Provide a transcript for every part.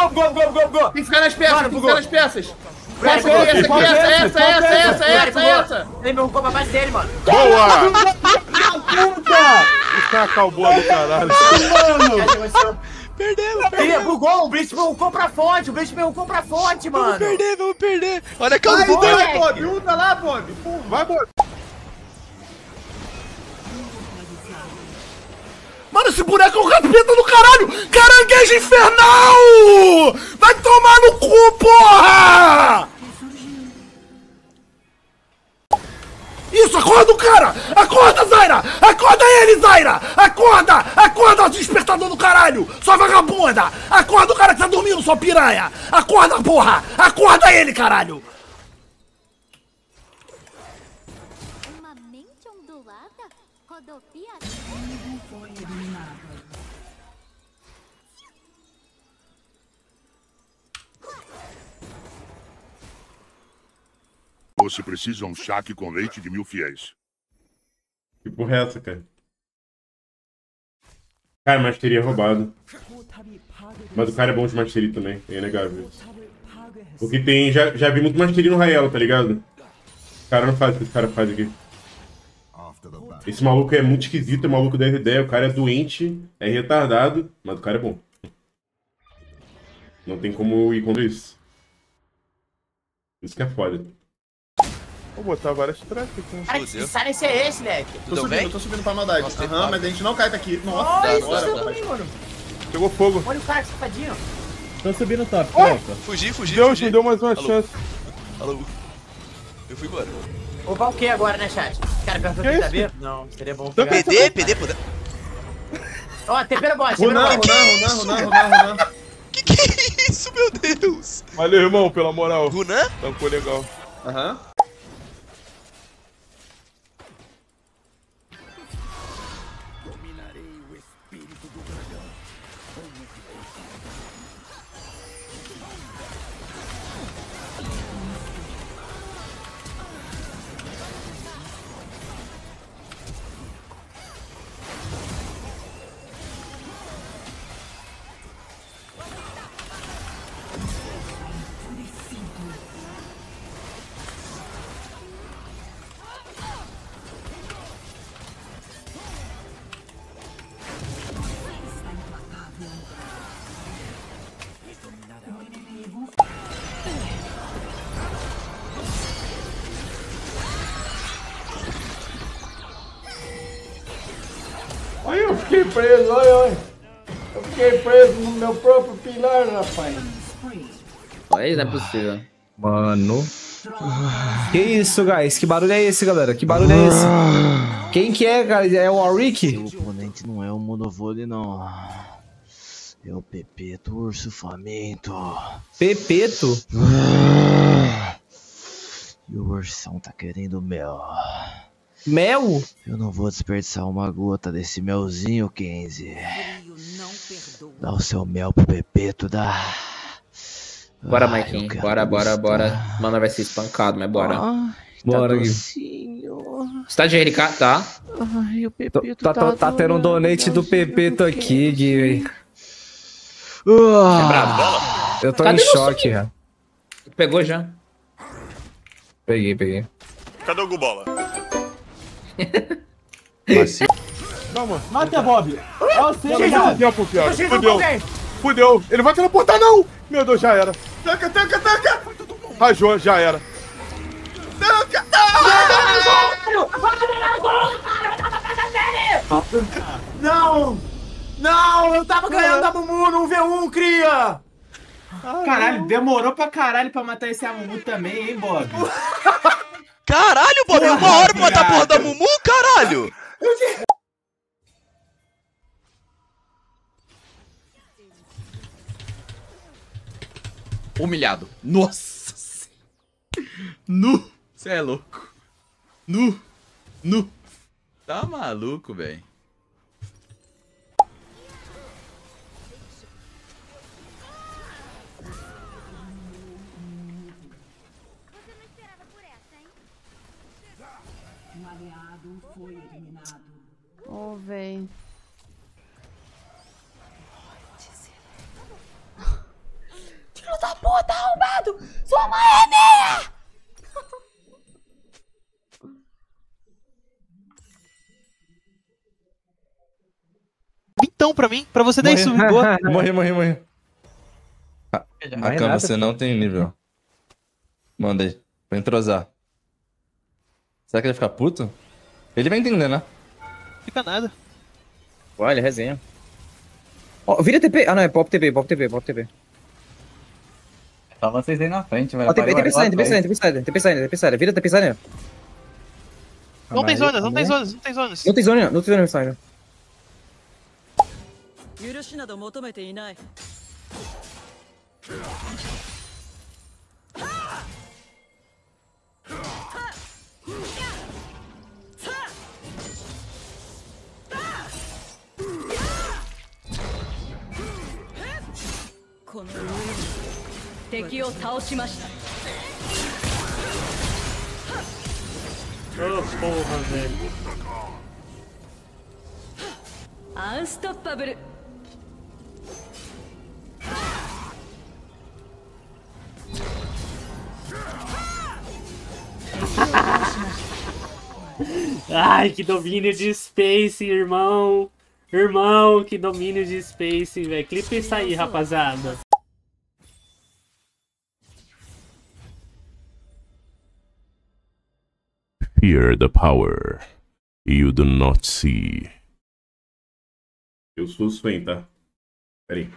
Go. Tem que ficar nas peças, tem que ficar nas peças. Essa. Ele me arrancou pra baixo dele, mano. Boa! Isso é a calboa do caralho. Mano. Perdemos. Bugou, o Blitz me arrancou pra fonte. Mano. Vamos perder. Olha a calboa. Vai, Bob. Luta lá, Bob. Vai, Bob. Mano, esse boneco é um capeta do caralho! Caranguejo infernal! Vai tomar no cu, porra! Isso, acorda o cara! Acorda, Zaira! Acorda ele, Zaira! Acorda, despertador do caralho! Sua vagabunda! Acorda o cara que tá dormindo, sua piranha! Acorda, porra! Acorda ele, caralho! Uma mente ondulada? Rodopia? Você precisa um chaque com leite de 1000 fiéis. Que porra é essa, cara? Cara, masteria é roubado. Mas o cara é bom de masteria também, é inegável. Porque tem. Já vi muito masteria no Raelo, tá ligado? O cara não faz o que esse cara faz aqui. Esse maluco é muito esquisito, é maluco da ideia. O cara é doente, é retardado, mas o cara é bom. Não tem como ir contra isso. Isso que é foda. Vou botar várias tracks aqui. Cara, que silence é esse, leque? Tô subindo pra maldade. Aham, mas a gente não cai daqui. Nossa, Mano. Pegou fogo. Olha o cara, que safadinho. Tô subindo top, tropa. Fugi. Deus me deu mais uma chance. Alô. Eu fui embora. Roubar o que agora, né, chat? Cara, perto do isso? B? Não, seria bom pegar. PD, poder. Ó, TP no bot, Runan. Que é isso, meu Deus? Valeu, irmão, pela moral. Runan? Tampou legal. Aham. Olha, eu fiquei preso, olha. Eu fiquei preso no meu próprio pilar, rapaz. Aí não é possível. Mano. Que isso, guys? Que barulho é esse, galera? Que barulho é esse? Quem que é, cara? É o Warwick? O oponente não é o Monovole, não. É o Pepeto, urso faminto. Pepeto? E o ursão tá querendo mel. Mel? Eu não vou desperdiçar uma gota desse melzinho, Kenzie. Dá o seu mel pro Pepeto, dá. Bora, Maikinho. Bora. Mano, vai ser espancado, mas bora. Bora, Gui. Você tá de RK? Tá. Ai, o Pepeto tá tendo um donate do Pepeto aqui, Gui. É brabo. Eu tô Cadê em meu choque, suco? já. Pegou já. Peguei. Cadê o Gubola? Calma. Mata, Bob. Ó, você, Fudeu. Ele vai teleportar, não. Meu Deus, já era. Tanca. Rajou, já era. Não, eu tava ganhando da Mumu no 1v1, cria! Caralho, demorou pra caralho pra matar esse Amumu também, hein, Bob? Caralho, Bob, 1 hora pra matar a porra da Mumu, caralho! Humilhado. Nossa. Nu. Cê é louco. Nu. Tá maluco, velho. Ô, véi. então pra mim. Pra você dar isso. Boa. Morri. Rakan, você não tem nível. Manda aí. Pra entrosar. Será que ele vai ficar puto? Ele vai entender, né? Fica nada. Olha, resenha. Ó, vira TP. Ah, não, é pop TP. Só vocês aí na frente, velho. Ó, TP saindo. Vira TP saindo. Não tem zonas. Não tem zona saindo. Oh, porra, velho. Unstoppable. Ai, que domínio de Space, irmão. Irmão, que domínio de Space, velho. Clipa isso aí, rapaziada. Fear the power you do not see. Eu sou o Swain, tá? Pera aí.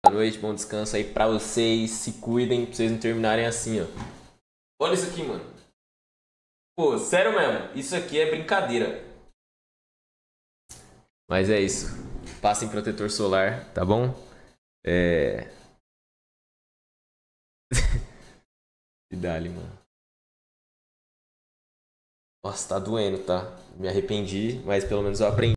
Boa noite, bom descanso aí pra vocês. Se cuidem pra vocês não terminarem assim, ó. Olha isso aqui, mano. Pô, sério mesmo. Isso aqui é brincadeira. Mas é isso. Passem protetor solar, tá bom? E dali, mano. Nossa, tá doendo, tá? Me arrependi, mas pelo menos eu aprendi.